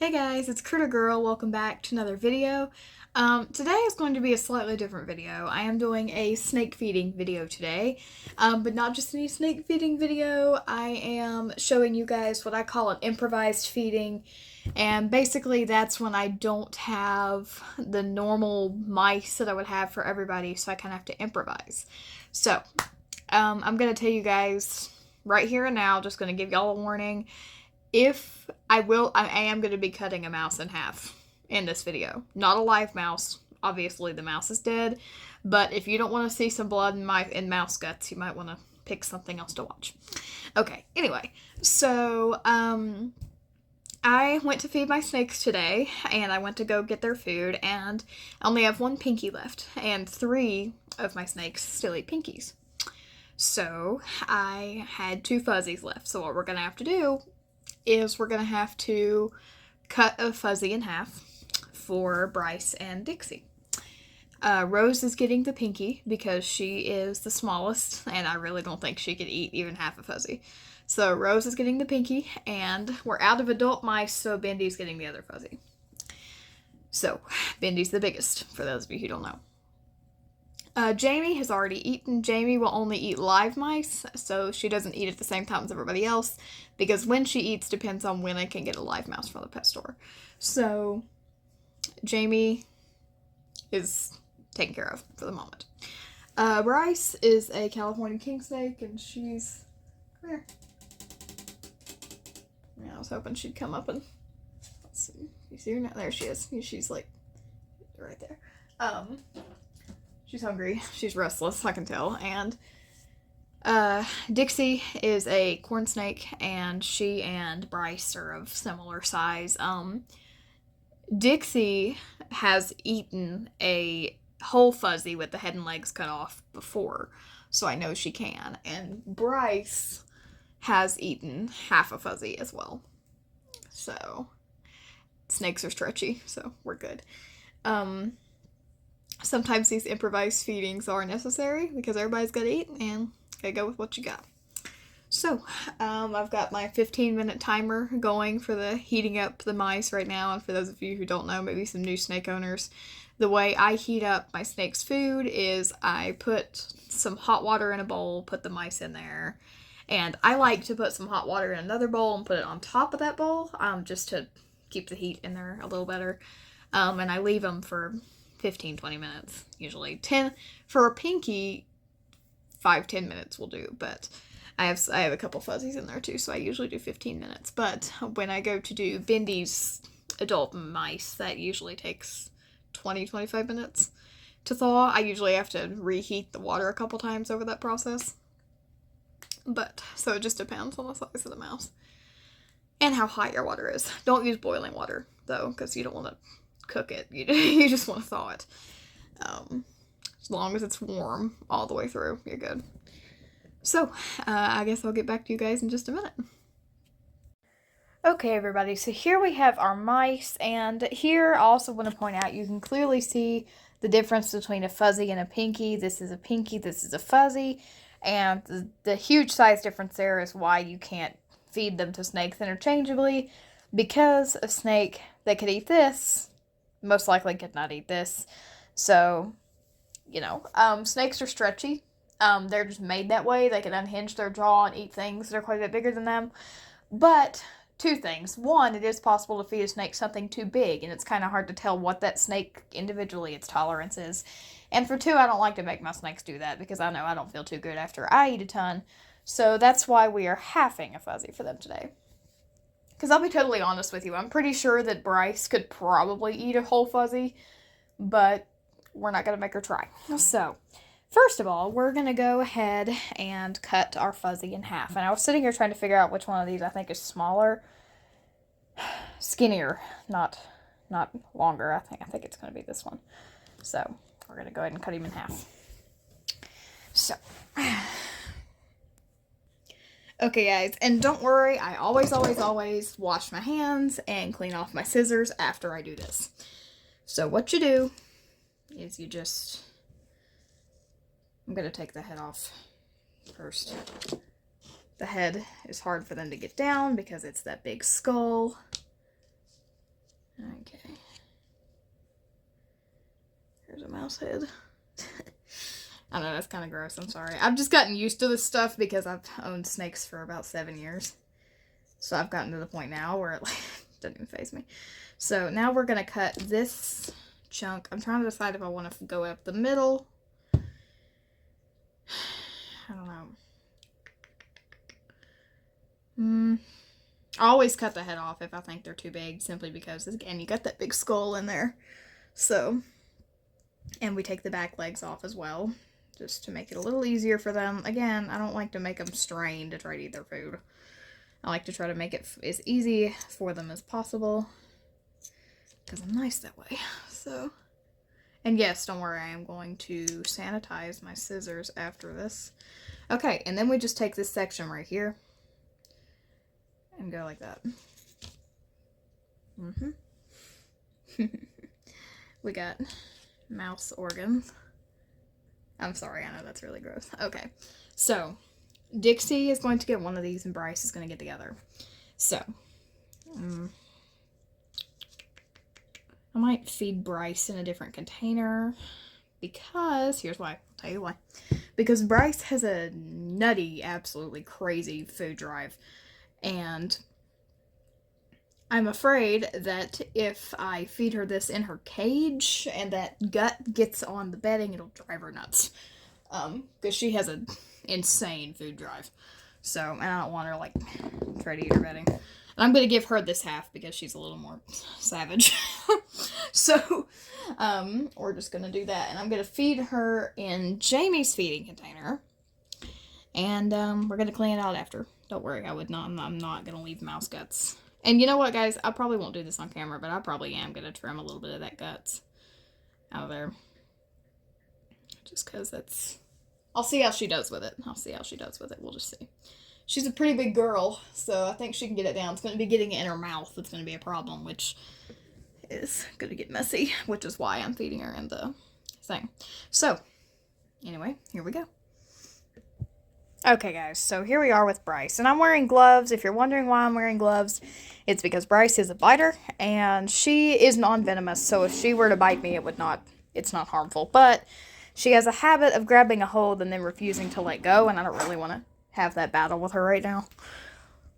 Hey guys, it's Critter Girl. Welcome back to another video. Today is going to be a slightly different video. I am doing a snake feeding video today, but not just any snake feeding video. I am showing you guys what I call an improvised feeding, and basically that's when I don't have the normal mice that I would have for everybody, so I kind of have to improvise. So, I'm going to tell you guys right here and now, just going to give y'all a warning. I am going to be cutting a mouse in half in this video. Not a live mouse. Obviously, the mouse is dead. But if you don't want to see some blood in mouse guts, you might want to pick something else to watch. Okay, anyway. So, I went to feed my snakes today, and I went to go get their food, and I only have one pinky left, and 3 of my snakes still eat pinkies. So, I had 2 fuzzies left. So, what we're going to have to do is we're going to have to cut a fuzzy in half for Bryce and Dixie. Rose is getting the pinky because she is the smallest, and I really don't think she could eat even half a fuzzy. So Rose is getting the pinky, and we're out of adult mice, so Bendy's getting the other fuzzy. So, Bendy's the biggest, for those of you who don't know. Jamie has already eaten. Jamie will only eat live mice, so she doesn't eat at the same time as everybody else, because when she eats depends on when I can get a live mouse from the pet store. So, Jamie is taken care of for the moment. Bryce is a California king snake, and she's... Come here. Yeah, I was hoping she'd come up and... Let's see. You see her now? There she is. She's like... right there. She's hungry. She's restless, I can tell. And Dixie is a corn snake, and she and Bryce are of similar size. Dixie has eaten a whole fuzzy with the head and legs cut off before, so I know she can. And Bryce has eaten half a fuzzy as well. So, snakes are stretchy, so we're good. Sometimes these improvised feedings are necessary because everybody's got to eat and gotta go with what you got. So, I've got my 15-minute timer going for the heating up the mice right now. And for those of you who don't know, maybe some new snake owners, the way I heat up my snake's food is I put some hot water in a bowl, put the mice in there, and I like to put some hot water in another bowl and put it on top of that bowl, just to keep the heat in there a little better. And I leave them for 15-20 minutes, usually. 10 for a pinky, 5-10 minutes will do, but I have a couple fuzzies in there too, so I usually do 15 minutes. But when I go to do Bendy's adult mice, that usually takes 20-25 minutes to thaw. I usually have to reheat the water a couple times over that process. But, so it just depends on the size of the mouse and how hot your water is. Don't use boiling water, though, because you don't want to cook it. You just want to thaw it. As long as it's warm all the way through, you're good. So, I guess I'll get back to you guys in just a minute. Okay, everybody, so here we have our mice, and here I also want to point out you can clearly see the difference between a fuzzy and a pinky. This is a pinky, this is a fuzzy, and the huge size difference there is why you can't feed them to snakes interchangeably, because a snake that could eat this most likely could not eat this. So, snakes are stretchy. They're just made that way. They can unhinge their jaw and eat things that are quite a bit bigger than them. But 2 things. 1, it is possible to feed a snake something too big, and it's kind of hard to tell what that snake individually its tolerance is. And for 2, I don't like to make my snakes do that because I know I don't feel too good after I eat a ton. So that's why we are halving a fuzzy for them today. Because I'll be totally honest with you, I'm pretty sure that Bryce could probably eat a whole fuzzy, but we're not going to make her try. So, first of all, we're going to go ahead and cut our fuzzy in half. And I was sitting here trying to figure out which one of these I think is smaller. Skinnier, not longer. I think it's going to be this one. So, we're going to go ahead and cut him in half. So... Okay, guys, and don't worry, I always wash my hands and clean off my scissors after I do this. So what you do is I'm going to take the head off first. The head is hard for them to get down because it's that big skull. Okay. Here's a mouse head. I know, that's kind of gross. I'm sorry. I've just gotten used to this stuff because I've owned snakes for about 7 years. So I've gotten to the point now where it doesn't even faze me. So now we're going to cut this chunk. I'm trying to decide if I want to go up the middle. I don't know. I always cut the head off if I think they're too big, simply because, again, you got that big skull in there. So, and we take the back legs off as well, just to make it a little easier for them. Again, I don't like to make them strain to try to eat their food. I like to try to make it as easy for them as possible, because I'm nice that way. So, and yes, don't worry, I am going to sanitize my scissors after this. Okay, and then we just take this section right here and go like that. We got mouse organs. I'm sorry, I know that's really gross. Okay, so Dixie is going to get one of these and Bryce is going to get the other. So, I might feed Bryce in a different container because, here's why, I'll tell you why. Because Bryce has a nutty, absolutely crazy food drive. And I'm afraid that if I feed her this in her cage and that gut gets on the bedding, it'll drive her nuts. Because she has an insane food drive. So, and I don't want her, like, try to eat her bedding. And I'm going to give her this half because she's a little more savage. So, we're just going to do that. And I'm going to feed her in Jamie's feeding container. And, we're going to clean it out after. Don't worry, I'm not going to leave mouse guts. And you know what, guys? I probably won't do this on camera, but I probably am going to trim a little bit of that guts out of there. Just because that's... I'll see how she does with it. We'll just see. She's a pretty big girl, so I think she can get it down. It's going to be getting it in her mouth that's going to be a problem, which is going to get messy, which is why I'm feeding her in the thing. So, anyway, here we go. Okay, guys, so here we are with Bryce, and I'm wearing gloves. If you're wondering why I'm wearing gloves, it's because Bryce is a biter, and she is non-venomous, so if she were to bite me, it's not harmful, but she has a habit of grabbing a hold and then refusing to let go, and I don't really want to have that battle with her right now.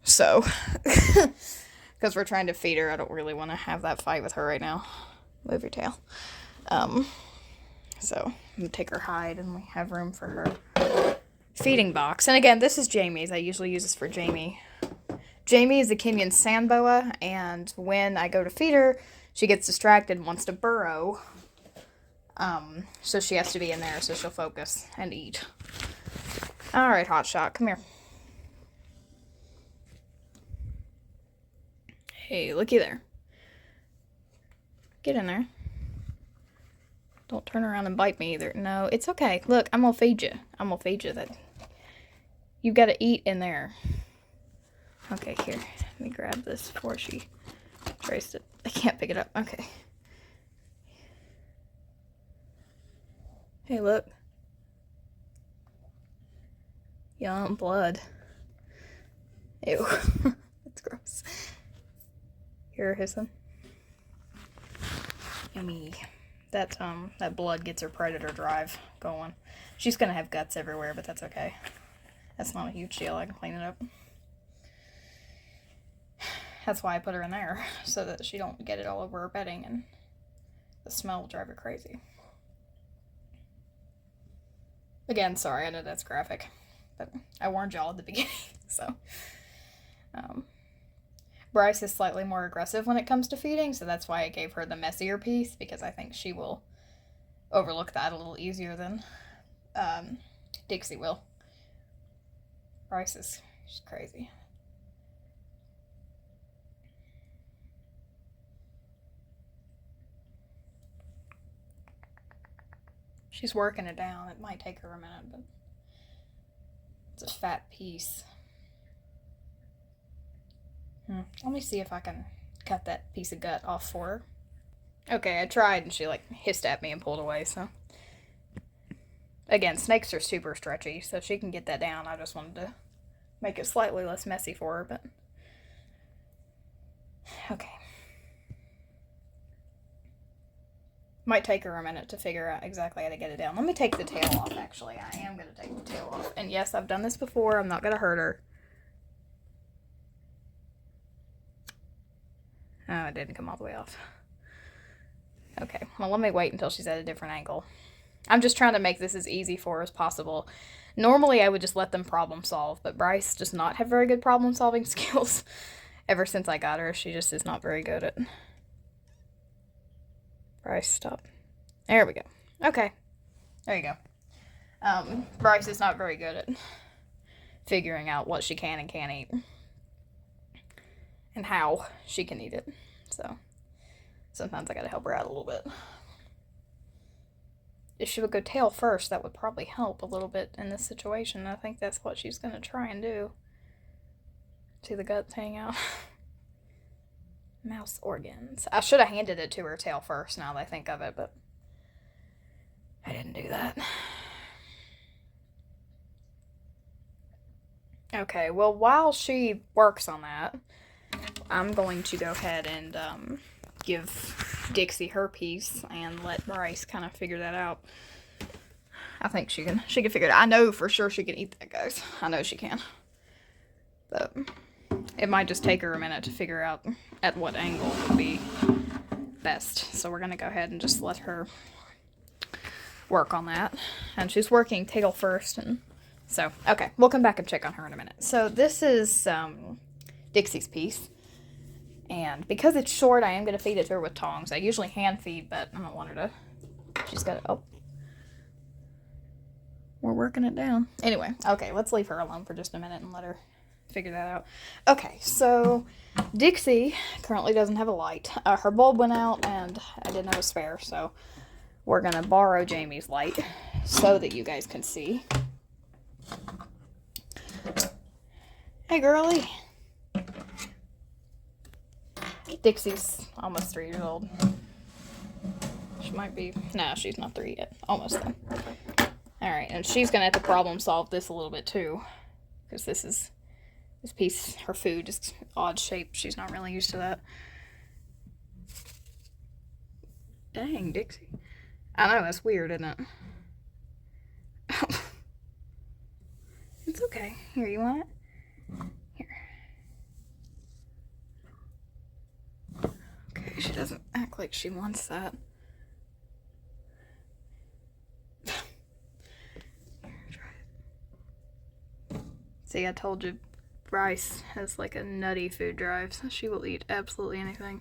So, because we're trying to feed her, I don't really want to have that fight with her right now. Move your tail. So, I'm going to take her hide, and we have room for her feeding box. And again, this is Jamie's. I usually use this for Jamie. Jamie is a Kenyan sand boa, and when I go to feed her, she gets distracted and wants to burrow. So she has to be in there so she'll focus and eat. Alright, Hotshot, come here. Hey, looky there. Get in there. Don't turn around and bite me either. No, it's okay. Look, I'm gonna feed you. That you've got to eat in there. Okay, here. Let me grab this before she tries to... I can't pick it up. Okay. Hey, look. Yum, blood. Ew. That's gross. Here, here's some. Yummy. That blood gets her predator drive going. She's gonna have guts everywhere, but that's okay. That's not a huge deal. I can clean it up. That's why I put her in there, so that she don't get it all over her bedding, and the smell will drive her crazy. Again, sorry, I know that's graphic, but I warned y'all at the beginning, so. Bryce is slightly more aggressive when it comes to feeding, so that's why I gave her the messier piece, because I think she will overlook that a little easier than Dixie will. Bryce is she's crazy. She's working it down. It might take her a minute, but it's a fat piece. Let me see if I can cut that piece of gut off for her. Okay, I tried and she hissed at me and pulled away, so. Again, snakes are super stretchy, so she can get that down. I just wanted to make it slightly less messy for her, but. Okay. Might take her a minute to figure out exactly how to get it down. Let me take the tail off, actually. I am going to take the tail off. And yes, I've done this before. I'm not going to hurt her. Oh, it didn't come all the way off. Okay, well, let me wait until she's at a different angle. I'm just trying to make this as easy for her as possible. Normally, I would just let them problem solve, but Bryce does not have very good problem solving skills. Ever since I got her, she just is not very good at... Bryce, stop. There we go. Okay. There you go. Bryce is not very good at figuring out what she can and can't eat. And how she can eat it. So, sometimes I gotta help her out a little bit. If she would go tail first, that would probably help a little bit in this situation. I think that's what she's gonna try and do. See the guts hang out. Mouse organs. I should have handed it to her tail first now that I think of it, but I didn't do that. Okay, well, while she works on that, I'm going to go ahead and give Dixie her piece and let Bryce kind of figure that out. I think she can figure it out. I know for sure she can eat that, guys. I know she can. But it might just take her a minute to figure out at what angle would be best. So we're going to go ahead and just let her work on that. And she's working tail first. And so, okay, we'll come back and check on her in a minute. So this is Dixie's piece. And because it's short, I am going to feed it to her with tongs. I usually hand feed, but I don't want her to... She's got to... Oh. We're working it down. Anyway, okay, let's leave her alone for just a minute and let her figure that out. Okay, so Dixie currently doesn't have a light. Her bulb went out, and I didn't have a spare, so we're going to borrow Jamie's light so that you guys can see. Hey, girlie. Dixie's almost 3 years old. She might be... No, she's not 3 yet. Almost then. Alright, and she's going to have to problem solve this a little bit too. Because this piece, her food, is odd shape. She's not really used to that. Dang, Dixie. I know, that's weird, isn't it? It's okay. Here, you want it? Here. Okay, she doesn't act like she wants that. See, I told you Bryce has like a nutty food drive, so she will eat absolutely anything.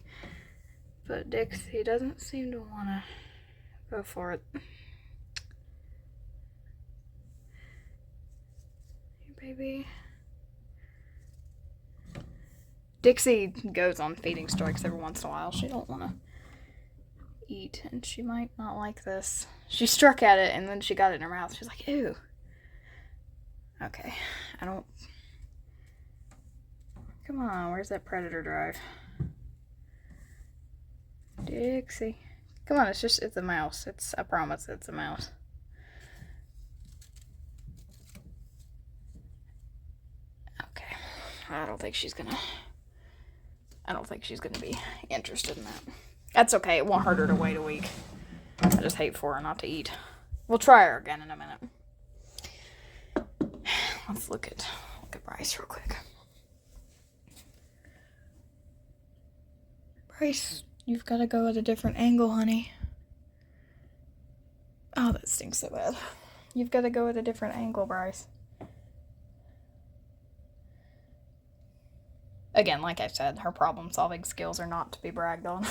But Dixie doesn't seem to want to go for it. Hey, baby. Dixie goes on feeding strikes every once in a while. She don't want to eat, and she might not like this. She struck at it, and then she got it in her mouth. She's like, ew. Okay, I don't... Come on, where's that predator drive? Dixie. Come on, it's a mouse. I promise it's a mouse. Okay, I don't think she's gonna be interested in that. That's okay, it won't hurt her to wait a week. I just hate for her not to eat. We'll try her again in a minute. Let's look at Bryce real quick. Bryce, you've got to go at a different angle, honey. Oh, that stinks so bad. You've got to go at a different angle, Bryce. Again, like I said, her problem-solving skills are not to be bragged on.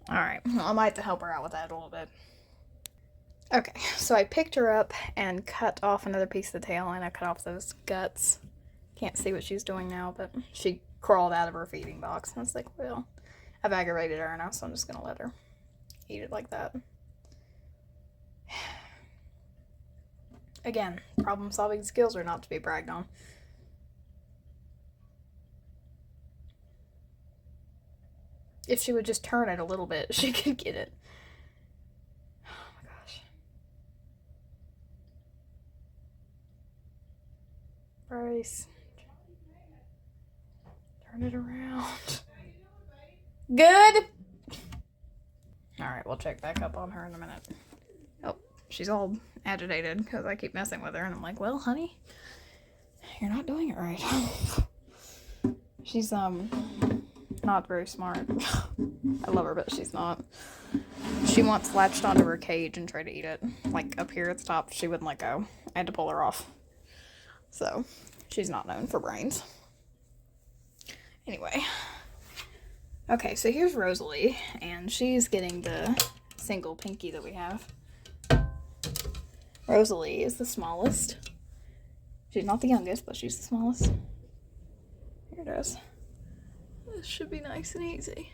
Alright, well, I might have to help her out with that a little bit. Okay, so I picked her up and cut off another piece of the tail, and I cut off those guts. Can't see what she's doing now, but she crawled out of her feeding box. I was like, well, I've aggravated her now, so I'm just going to let her eat it like that. Again, problem-solving skills are not to be bragged on. If she would just turn it a little bit, she could get it. Oh my gosh. Bryce. Turn it around. Good! Alright, we'll check back up on her in a minute. Oh, she's all agitated because I keep messing with her, and I'm like, well, honey, you're not doing it right. She's, not very smart. I love her, but she's not. She once latched onto her cage and tried to eat it. Like, up here at the top, she wouldn't let go. I had to pull her off. So, she's not known for brains. Anyway. Okay, so here's Rosalie, and she's getting the single pinky that we have. Rosalie is the smallest. She's not the youngest, but she's the smallest. Here it is. This should be nice and easy.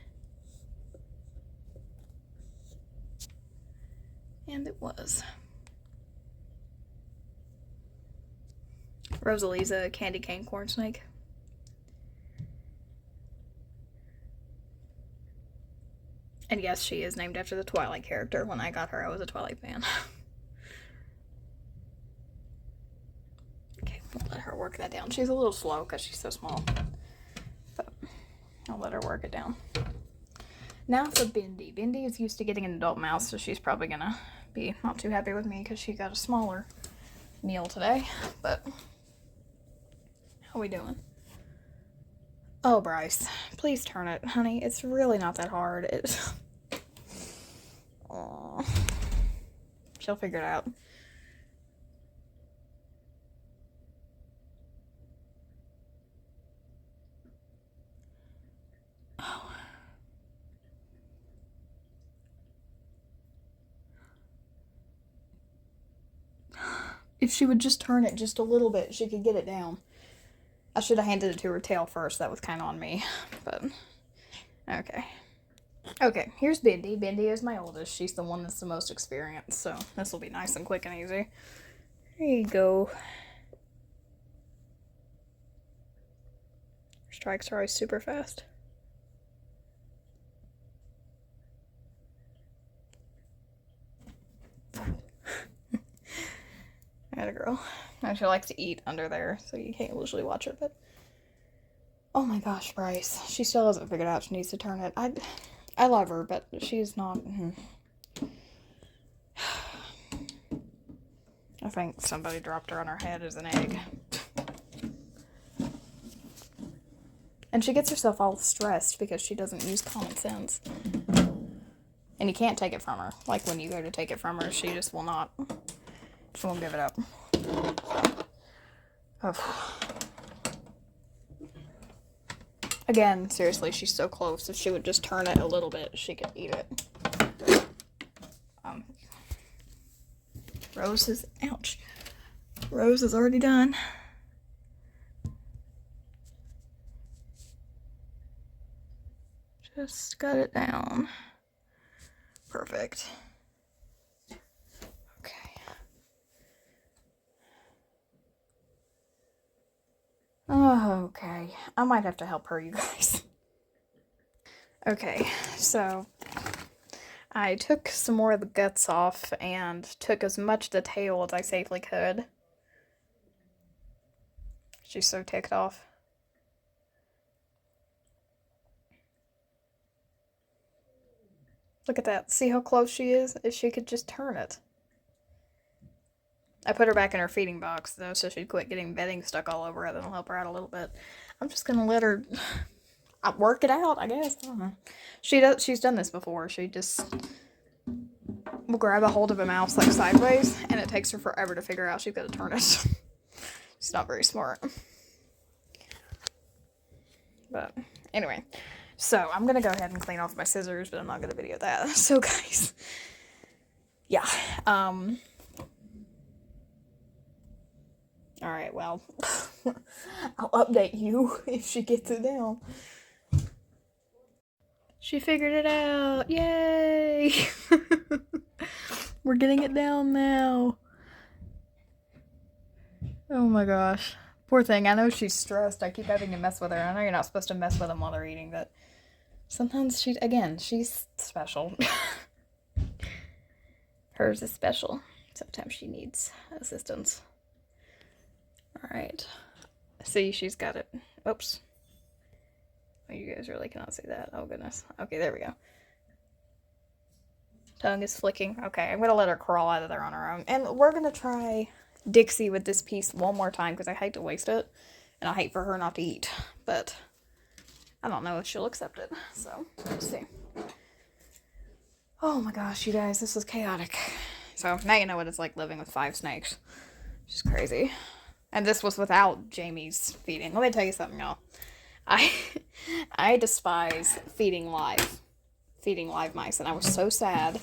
And it was. Rosalie's a candy cane corn snake. And yes, she is named after the Twilight character. When I got her, I was a Twilight fan. Okay, we'll let her work that down. She's a little slow because she's so small. But I'll let her work it down. Now for Bindi. Bindi is used to getting an adult mouse, so she's probably gonna be not too happy with me because she got a smaller meal today. But how we doing? Oh, Bryce, please turn it, honey. It's really not that hard. It's... Aww. She'll figure it out. Oh. If she would just turn it just a little bit, she could get it down. I should have handed it to her tail first. That was kind of on me. But, okay. Okay, here's Bindi. Bindi is my oldest. She's the one that's the most experienced, so this will be nice and quick and easy. There you go. Strikes are always super fast. Atta girl. And she likes to eat under there, so you can't usually watch her, but... Oh my gosh, Bryce. She still hasn't figured out she needs to turn it. I love her, but she's not... I think somebody dropped her on her head as an egg. And she gets herself all stressed because she doesn't use common sense. And you can't take it from her. Like, when you go to take it from her, she just will not. She won't give it up. Oh. Again, seriously, she's so close. If she would just turn it a little bit, she could eat it. Rose is... Ouch. Rose is already done. Just got it down. Perfect. Okay. Oh, okay. I might have to help her, you guys. Okay, so I took some more of the guts off and took as much of the tail as I safely could. She's so ticked off. Look at that. See how close she is? If she could just turn it. I put her back in her feeding box, though, so she'd quit getting bedding stuck all over it. That'll help her out a little bit. I'm just gonna let her work it out, I guess. I don't know. She's done this before. She just will grab a hold of a mouse, like, sideways, and it takes her forever to figure out she's got to turn it. She's not very smart. But, anyway. So, I'm gonna go ahead and clean off my scissors, but I'm not gonna video that. So, guys. Yeah. Alright, well. I'll update you if she gets it down. She figured it out! Yay! We're getting it down now. Oh my gosh. Poor thing. I know she's stressed. I keep having to mess with her. I know you're not supposed to mess with them while they're eating, but sometimes she's special. Hers is special. Sometimes she needs assistance. Alright. See, she's got it. Oops. Oh, you guys really cannot see that. Oh, goodness. Okay, there we go. Tongue is flicking. Okay, I'm gonna let her crawl out of there on her own. And we're gonna try Dixie with this piece one more time because I hate to waste it. And I hate for her not to eat. But I don't know if she'll accept it. So, let's see. Oh my gosh, you guys, this is chaotic. So, now you know what it's like living with 5 snakes. Which is crazy. And this was without Jamie's feeding. Let me tell you something, y'all. I despise feeding live mice, and I was so sad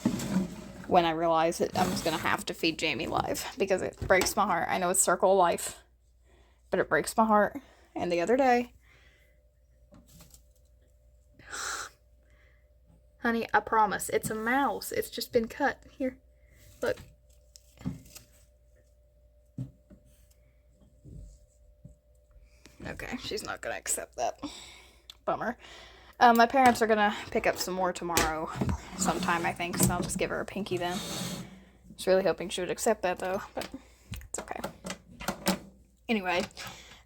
when I realized that I was gonna have to feed Jamie live because it breaks my heart. I know it's circle of life, but it breaks my heart. And the other day, honey, I promise, it's a mouse. It's just been cut. Here, look. Okay, she's not gonna accept that. Bummer. My parents are gonna pick up some more tomorrow sometime, I think, so I'll just give her a pinky then. I was really hoping she would accept that, though, but it's okay. Anyway,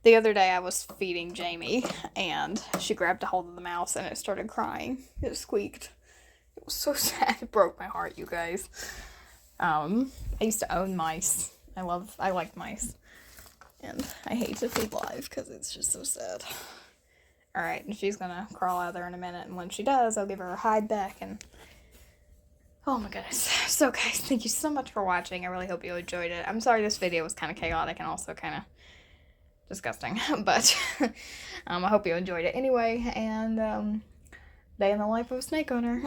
the other day I was feeding Jamie, and she grabbed a hold of the mouse, and it started crying. It squeaked. It was so sad. It broke my heart, you guys. I used to own mice. I like mice. And I hate to feed live because it's just so sad. Alright, and she's gonna crawl out of there in a minute, and when she does, I'll give her a hide back, and oh my goodness. So guys, thank you so much for watching. I really hope you enjoyed it. I'm sorry this video was kind of chaotic and also kind of disgusting, but I hope you enjoyed it anyway, and day in the life of a snake owner.